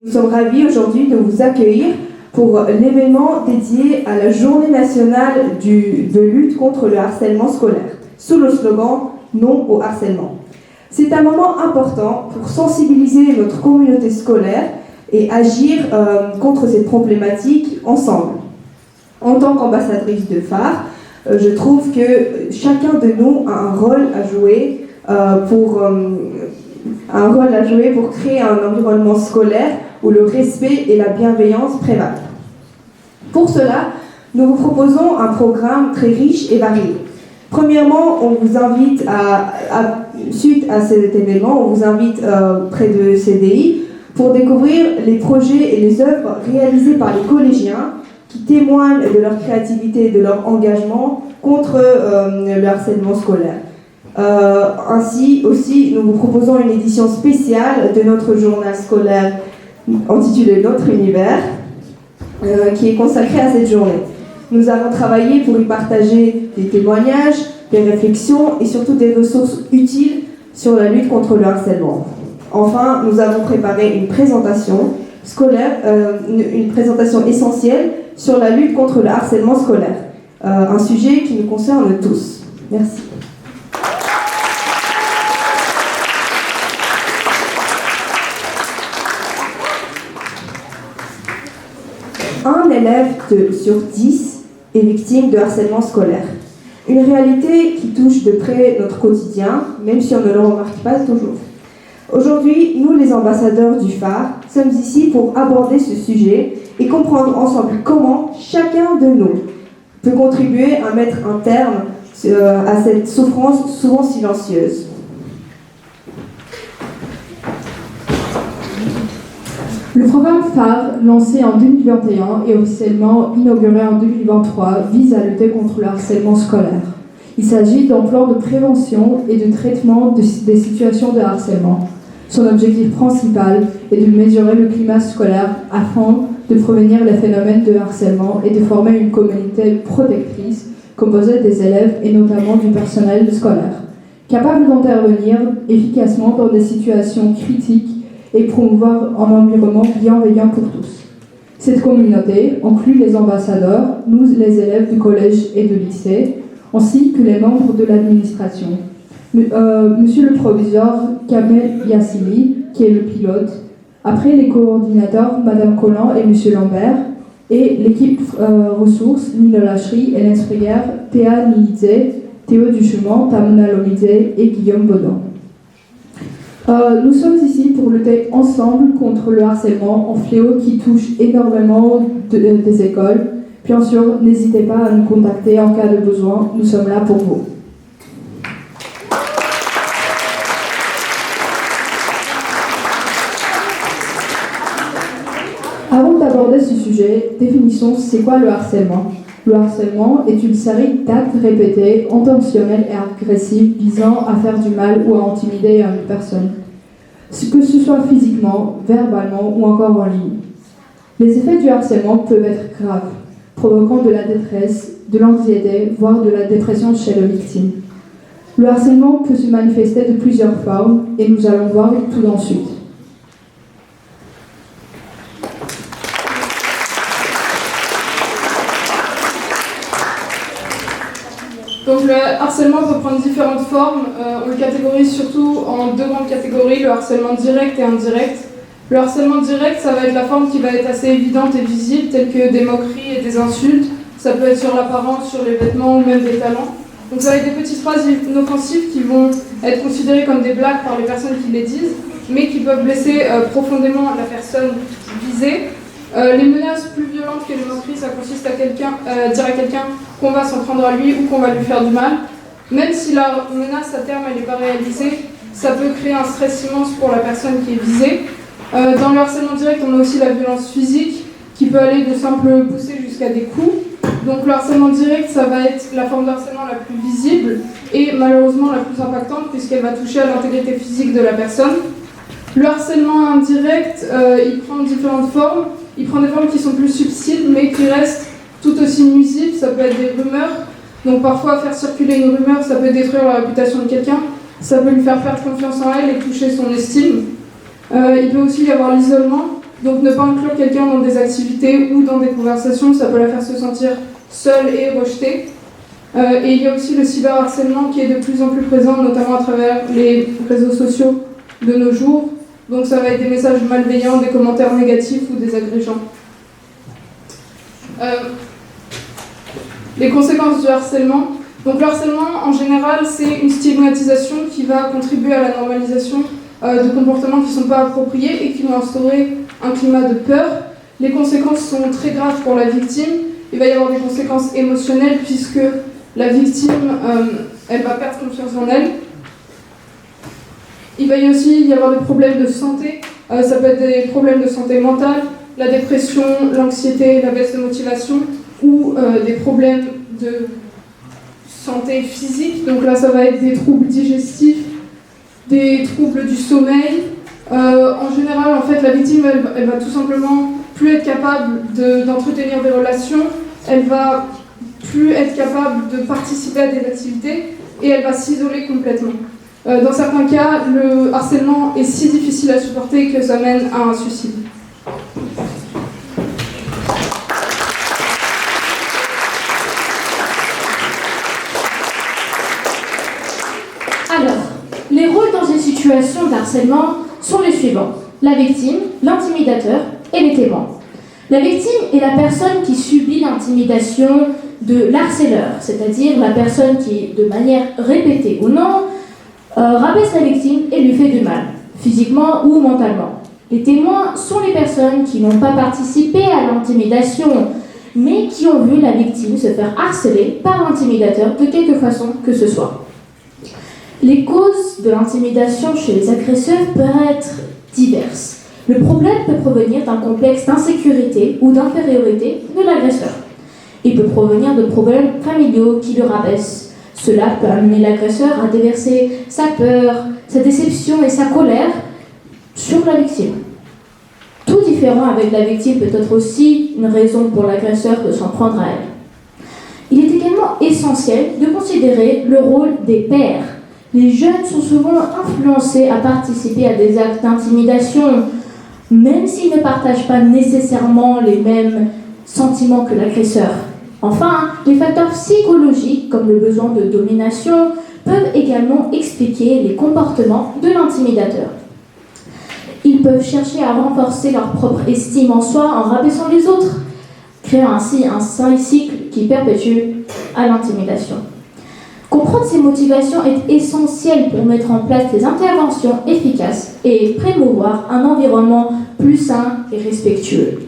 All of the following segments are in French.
Nous sommes ravis aujourd'hui de vous accueillir pour l'événement dédié à la Journée nationale de lutte contre le harcèlement scolaire, sous le slogan « Non au harcèlement ». C'est un moment important pour sensibiliser notre communauté scolaire et agir contre cette problématique ensemble. En tant qu'ambassadrice de phare, je trouve que chacun de nous a un rôle à jouer pour créer un environnement scolaire où le respect et la bienveillance prévalent. Pour cela, nous vous proposons un programme très riche et varié. Premièrement, on vous invite suite à cet événement, on vous invite près de CDI pour découvrir les projets et les œuvres réalisées par les collégiens qui témoignent de leur créativité et de leur engagement contre le harcèlement scolaire. Ainsi aussi, nous vous proposons une édition spéciale de notre journal scolaire intitulé Notre Univers, qui est consacré à cette journée. Nous avons travaillé pour y partager des témoignages, des réflexions et surtout des ressources utiles sur la lutte contre le harcèlement. Enfin, nous avons préparé une présentation scolaire, une présentation essentielle sur la lutte contre le harcèlement scolaire, un sujet qui nous concerne tous. Merci. Un élève sur 10 est victime de harcèlement scolaire. Une réalité qui touche de près notre quotidien, même si on ne le remarque pas toujours. Aujourd'hui, nous les ambassadeurs du phare sommes ici pour aborder ce sujet et comprendre ensemble comment chacun de nous peut contribuer à mettre un terme à cette souffrance souvent silencieuse. Le programme phare, lancé en 2021 et officiellement inauguré en 2023, vise à lutter contre le harcèlement scolaire. Il s'agit d'un plan de prévention et de traitement des situations de harcèlement. Son objectif principal est de mesurer le climat scolaire afin de prévenir les phénomènes de harcèlement et de former une communauté protectrice composée des élèves et notamment du personnel scolaire, capable d'intervenir efficacement dans des situations critiques et promouvoir un environnement bienveillant pour tous. Cette communauté inclut les ambassadeurs, nous les élèves du collège et de lycée, ainsi que les membres de l'administration. Monsieur le proviseur Kamel Yassili, qui est le pilote, après les coordinateurs Madame Collin et Monsieur Lambert, et l'équipe ressources, Nina Lachery, Hélène Spreger, Théa Nilidze, Théo Duchemin, Tamona Lomidze et Guillaume Baudin. Nous sommes ici pour lutter ensemble contre le harcèlement, un fléau qui touche énormément des écoles. Bien sûr, n'hésitez pas à nous contacter en cas de besoin, nous sommes là pour vous. Avant d'aborder ce sujet, définissons c'est quoi le harcèlement. Le harcèlement est une série d'actes répétés, intentionnels et agressifs visant à faire du mal ou à intimider une personne, que ce soit physiquement, verbalement ou encore en ligne. Les effets du harcèlement peuvent être graves, provoquant de la détresse, de l'anxiété, voire de la dépression chez la victime. Le harcèlement peut se manifester de plusieurs formes et nous allons voir tout de suite. Donc le harcèlement peut prendre différentes formes. On le catégorise surtout en deux grandes catégories, le harcèlement direct et indirect. Le harcèlement direct, ça va être la forme qui va être assez évidente et visible, telle que des moqueries et des insultes. Ça peut être sur l'apparence, sur les vêtements ou même des talents. Donc ça va être des petites phrases inoffensives qui vont être considérées comme des blagues par les personnes qui les disent, mais qui peuvent blesser profondément la personne visée. Les menaces plus violentes que les moqueries, ça consiste à dire à quelqu'un qu'on va s'en prendre à lui ou qu'on va lui faire du mal. Même si la menace à terme n'est pas réalisée, ça peut créer un stress immense pour la personne qui est visée. Dans le harcèlement direct, on a aussi la violence physique qui peut aller de simples poussées jusqu'à des coups. Donc le harcèlement direct, ça va être la forme de harcèlement la plus visible et malheureusement la plus impactante puisqu'elle va toucher à l'intégrité physique de la personne. Le harcèlement indirect, il prend différentes formes. Il prend des formes qui sont plus subtiles mais qui restent tout aussi nuisibles. Ça peut être des rumeurs. Donc parfois faire circuler une rumeur, ça peut détruire la réputation de quelqu'un. Ça peut lui faire perdre confiance en elle et toucher son estime. Il peut aussi y avoir l'isolement. Donc ne pas inclure quelqu'un dans des activités ou dans des conversations, ça peut la faire se sentir seule et rejetée. Et il y a aussi le cyberharcèlement qui est de plus en plus présent, notamment à travers les réseaux sociaux de nos jours. Donc ça va être des messages malveillants, des commentaires négatifs ou désagrégeants. Les conséquences du harcèlement. Donc le harcèlement, en général, c'est une stigmatisation qui va contribuer à la normalisation de comportements qui ne sont pas appropriés et qui vont instaurer un climat de peur. Les conséquences sont très graves pour la victime. Il va y avoir des conséquences émotionnelles puisque la victime, elle va perdre confiance en elle. Il va aussi y avoir des problèmes de santé. Ça peut être des problèmes de santé mentale, la dépression, l'anxiété, la baisse de motivation ou des problèmes de santé physique. Donc là, ça va être des troubles digestifs, des troubles du sommeil. En général, en fait, la victime, elle va tout simplement plus être capable d'entretenir des relations. Elle va plus être capable de participer à des activités et elle va s'isoler complètement. Dans certains cas, le harcèlement est si difficile à supporter que ça mène à un suicide. Alors, les rôles dans une situation de harcèlement sont les suivants. La victime, l'intimidateur et les témoins. La victime est la personne qui subit l'intimidation de l'harceleur, c'est-à-dire la personne qui, de manière répétée ou non, rabaisse la victime et lui fait du mal, physiquement ou mentalement. Les témoins sont les personnes qui n'ont pas participé à l'intimidation, mais qui ont vu la victime se faire harceler par l'intimidateur de quelque façon que ce soit. Les causes de l'intimidation chez les agresseurs peuvent être diverses. Le problème peut provenir d'un complexe d'insécurité ou d'infériorité de l'agresseur. Il peut provenir de problèmes familiaux qui le rabaissent. Cela peut amener l'agresseur à déverser sa peur, sa déception et sa colère sur la victime. Tout différent avec la victime peut être aussi une raison pour l'agresseur de s'en prendre à elle. Il est également essentiel de considérer le rôle des pairs. Les jeunes sont souvent influencés à participer à des actes d'intimidation, même s'ils ne partagent pas nécessairement les mêmes sentiments que l'agresseur. Enfin, les facteurs psychologiques, comme le besoin de domination, peuvent également expliquer les comportements de l'intimidateur. Ils peuvent chercher à renforcer leur propre estime en soi en rabaissant les autres, créant ainsi un cycle qui perpétue à l'intimidation. Comprendre ces motivations est essentiel pour mettre en place des interventions efficaces et promouvoir un environnement plus sain et respectueux.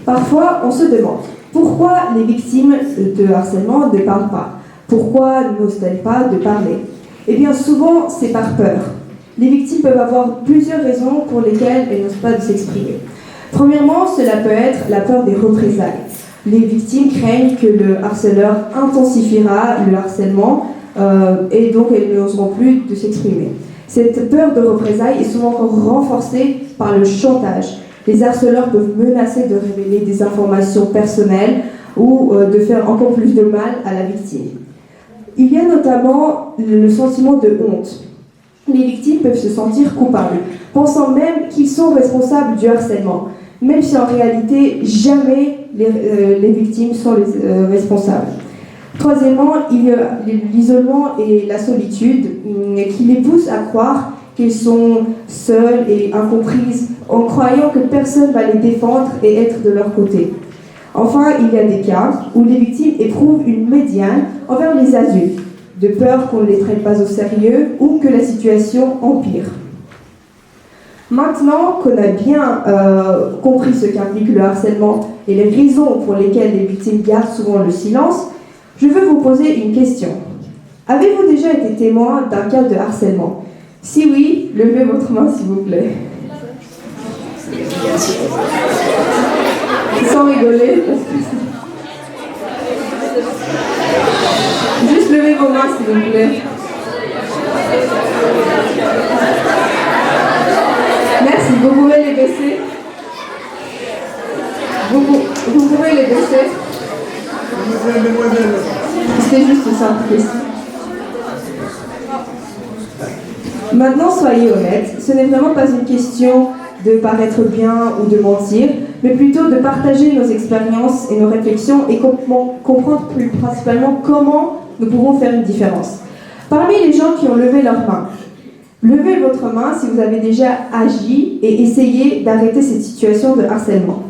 Parfois, on se demande pourquoi les victimes de harcèlement ne parlent pas. Pourquoi n'osent-elles pas de parler? Eh bien, souvent, c'est par peur. Les victimes peuvent avoir plusieurs raisons pour lesquelles elles n'osent pas s'exprimer. Premièrement, cela peut être la peur des représailles. Les victimes craignent que le harceleur intensifiera le harcèlement et donc elles n'oseront plus de s'exprimer. Cette peur de représailles est souvent renforcée par le chantage. Les harceleurs peuvent menacer de révéler des informations personnelles ou de faire encore plus de mal à la victime. Il y a notamment le sentiment de honte. Les victimes peuvent se sentir coupables, pensant même qu'ils sont responsables du harcèlement, même si en réalité, jamais les victimes sont les responsables. Troisièmement, il y a l'isolement et la solitude qui les poussent à croire qu'elles sont seules et incomprises, en croyant que personne ne va les défendre et être de leur côté. Enfin, il y a des cas où les victimes éprouvent une médiane envers les adultes, de peur qu'on ne les traite pas au sérieux ou que la situation empire. Maintenant qu'on a bien compris ce qu'implique le harcèlement et les raisons pour lesquelles les victimes gardent souvent le silence, je veux vous poser une question. Avez-vous déjà été témoin d'un cas de harcèlement? Si oui, levez votre main s'il vous plaît. Sans rigoler. Juste levez vos mains s'il vous plaît. Merci, vous pouvez les baisser. Vous pouvez les baisser. C'était juste une simple question. Maintenant, soyez honnêtes, ce n'est vraiment pas une question de paraître bien ou de mentir, mais plutôt de partager nos expériences et nos réflexions et comprendre plus principalement comment nous pouvons faire une différence. Parmi les gens qui ont levé leur main, levez votre main si vous avez déjà agi et essayé d'arrêter cette situation de harcèlement.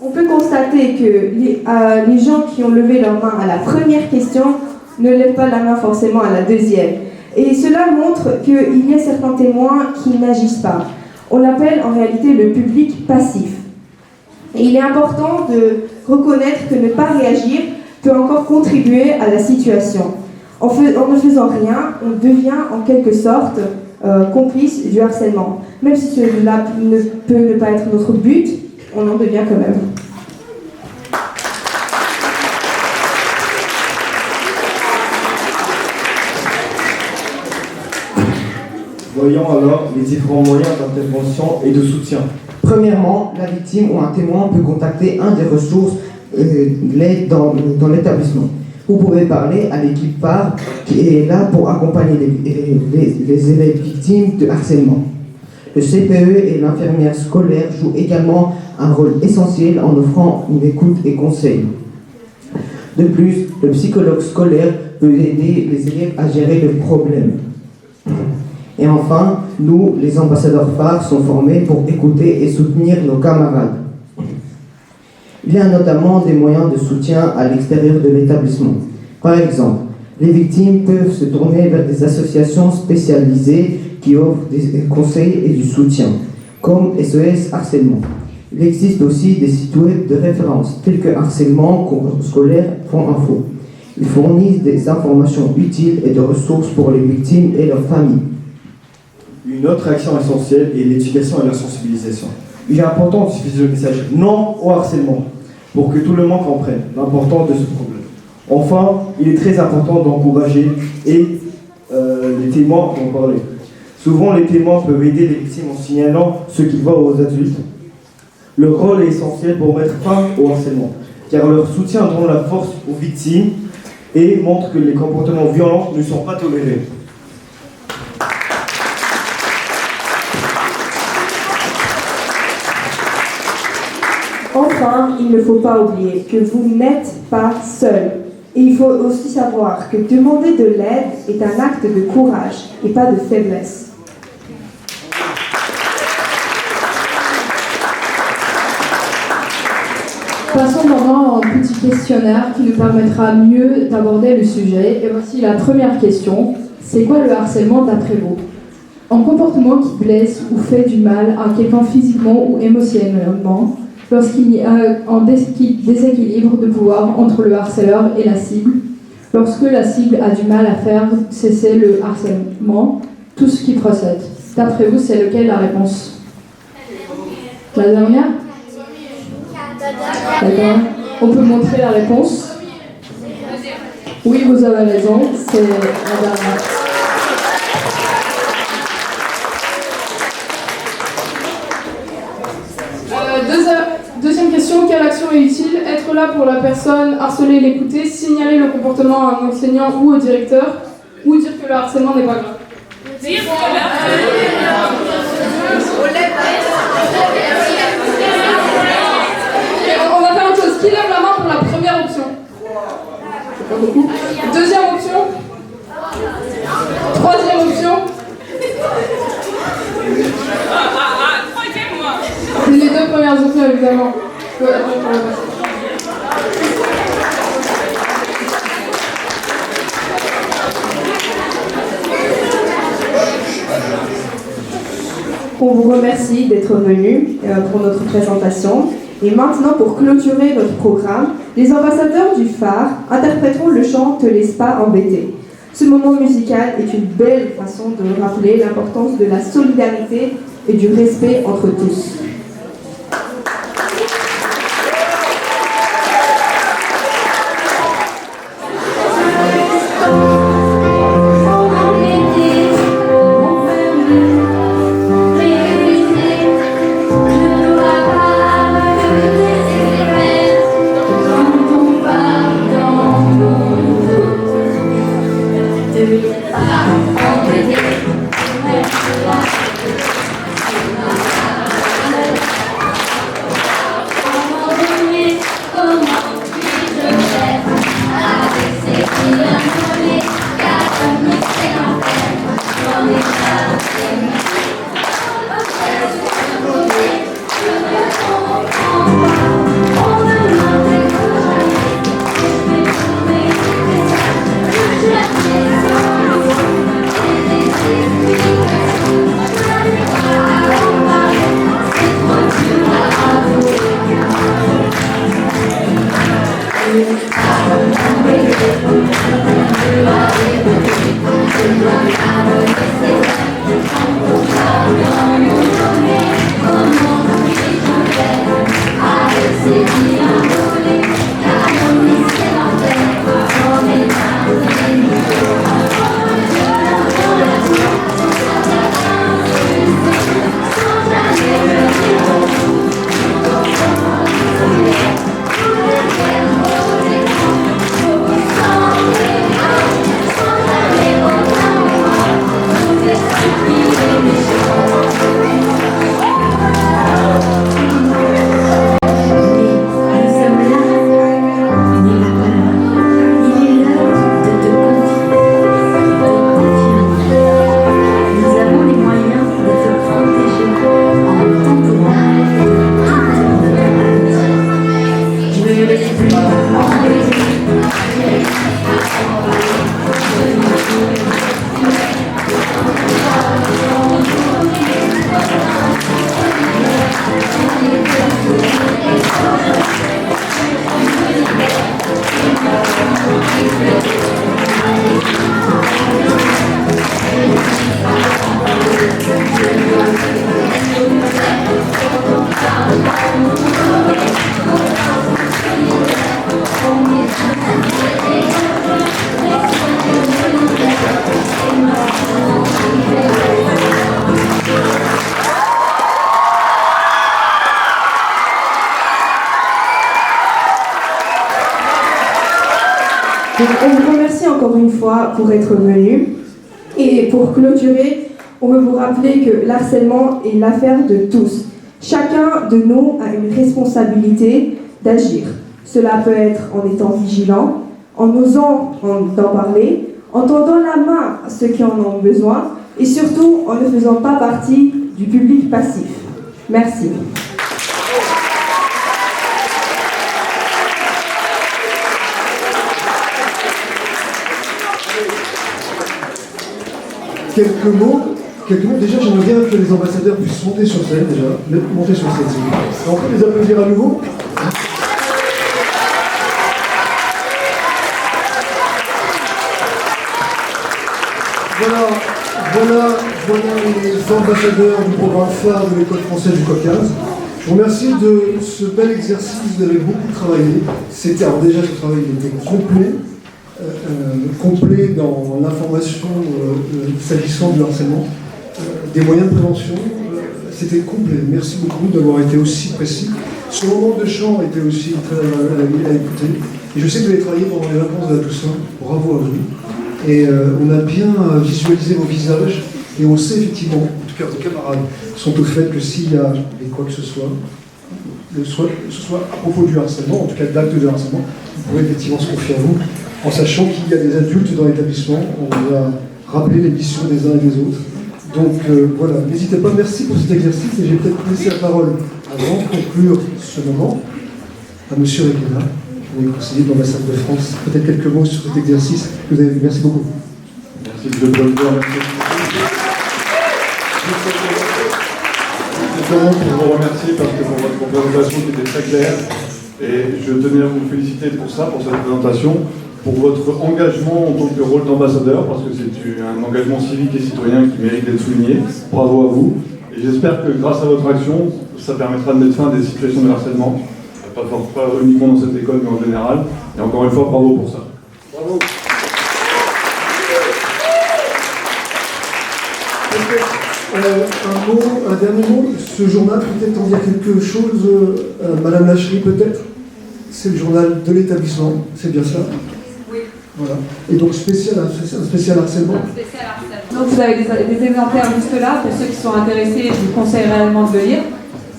On peut constater que les gens qui ont levé leur main à la première question ne lèvent pas la main forcément à la deuxième. Et cela montre qu'il y a certains témoins qui n'agissent pas. On l'appelle en réalité le public passif. Et il est important de reconnaître que ne pas réagir peut encore contribuer à la situation. En ne faisant rien, on devient en quelque sorte complice du harcèlement. Même si cela ne peut ne pas être notre but, on en devient quand même. Voyons alors les différents moyens d'intervention et de soutien. Premièrement, la victime ou un témoin peut contacter un des ressources l'aide dans l'établissement. Vous pouvez parler à l'équipe phare qui est là pour accompagner les élèves victimes de harcèlement. Le CPE et l'infirmière scolaire jouent également un rôle essentiel en offrant une écoute et conseil. De plus, le psychologue scolaire peut aider les élèves à gérer le problème. Et enfin, nous, les ambassadeurs phares, sont formés pour écouter et soutenir nos camarades. Il y a notamment des moyens de soutien à l'extérieur de l'établissement. Par exemple, les victimes peuvent se tourner vers des associations spécialisées qui offrent des conseils et du soutien, comme SOS Harcèlement. Il existe aussi des sites web de référence, tels que Harcèlement scolaire.info. Ils fournissent des informations utiles et de ressources pour les victimes et leurs familles. Une autre action essentielle est l'éducation et la sensibilisation. Il est important de diffuser le message non au harcèlement pour que tout le monde comprenne l'importance de ce problème. Enfin, il est très important d'encourager les témoins d'en parler. Souvent, les témoins peuvent aider les victimes en signalant ce qu'ils voient aux adultes. Leur rôle est essentiel pour mettre fin au harcèlement, car leur soutien donne la force aux victimes et montre que les comportements violents ne sont pas tolérés. Enfin, il ne faut pas oublier que vous n'êtes pas seul. Et il faut aussi savoir que demander de l'aide est un acte de courage et pas de faiblesse. Passons maintenant à un petit questionnaire qui nous permettra mieux d'aborder le sujet. Et voici la première question. C'est quoi le harcèlement d'après vous? Un comportement qui blesse ou fait du mal à quelqu'un physiquement ou émotionnellement lorsqu'il y a un déséquilibre de pouvoir entre le harceleur et la cible, lorsque la cible a du mal à faire cesser le harcèlement, tout ce qui procède. D'après vous, c'est lequel la réponse? La dernière? D'accord. On peut montrer la réponse? Oui, vous avez raison, c'est la dernière. Deuxième question, quelle action est utile? Être là pour la personne, harceler et l'écouter, signaler le comportement à un enseignant ou au directeur, ou dire que le harcèlement n'est pas grave. On va faire autre chose. Qui lève la main pour la première option? Pas beaucoup. Deuxième option? Troisième option? Les deux premières options, évidemment. On vous remercie d'être venus pour notre présentation. Et maintenant, pour clôturer notre programme, les ambassadeurs du phare interpréteront le chant « Te laisse pas embêter ». Ce moment musical est une belle façon de rappeler l'importance de la solidarité et du respect entre tous. une fois pour être venu. Et pour clôturer, on veut vous rappeler que l'harcèlement est l'affaire de tous. Chacun de nous a une responsabilité d'agir. Cela peut être en étant vigilant, en osant d'en parler, en tendant la main à ceux qui en ont besoin et surtout en ne faisant pas partie du public passif. Merci. Quelques mots. Déjà, j'aimerais bien que les ambassadeurs puissent monter sur scène, monter sur scène, s'il vous plaît. On peut les applaudir à nouveau. Voilà les ambassadeurs du programme phare de l'école française du Caucase. Je vous remercie de ce bel exercice, vous avez beaucoup travaillé. Alors déjà, ce travail était complet dans l'information s'agissant du harcèlement, des moyens de prévention. C'était complet. Merci beaucoup d'avoir été aussi précis. Ce moment de chant était aussi très à écouter. Et je sais que vous avez travaillé pendant les vacances de la Toussaint. Bravo à vous. Et on a bien visualisé vos visages. Et on sait effectivement, en tout cas vos camarades sont au fait que s'il y a quoi que ce soit, que ce soit à propos du harcèlement, en tout cas d'actes de harcèlement, vous pourrez effectivement se confier à vous, en sachant qu'il y a des adultes dans l'établissement. On vous a rappelé les missions des uns et des autres. Donc voilà, n'hésitez pas, merci pour cet exercice. Et j'ai peut-être laissé la parole, avant de conclure ce moment, à M. Requena, qui est conseiller de l'ambassade de France. Peut-être quelques mots sur cet exercice que vous avez vu. Merci beaucoup. Merci, M. le Président. Simplement pour vous remercier parce que pour votre présentation qui était très claire. Et je tenais à vous féliciter pour ça, pour cette présentation, pour votre engagement en tant que rôle d'ambassadeur, parce que c'est un engagement civique et citoyen qui mérite d'être souligné. Bravo à vous. Et j'espère que grâce à votre action, ça permettra de mettre fin à des situations de harcèlement, pas uniquement dans cette école, mais en général. Et encore une fois, bravo pour ça. Bravo. Un dernier mot, ce journal, peut-être en dire quelque chose, Madame Lachery, peut-être. C'est le journal de l'établissement, c'est bien ça? Oui. Voilà. Et donc un spécial harcèlement. Donc vous avez des exemplaires juste là, pour ceux qui sont intéressés, je vous conseille réellement de le lire,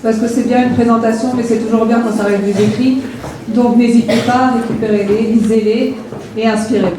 parce que c'est bien une présentation, mais c'est toujours bien quand ça reste des écrits. Donc n'hésitez pas, récupérez-les, lisez-les et inspirez-vous.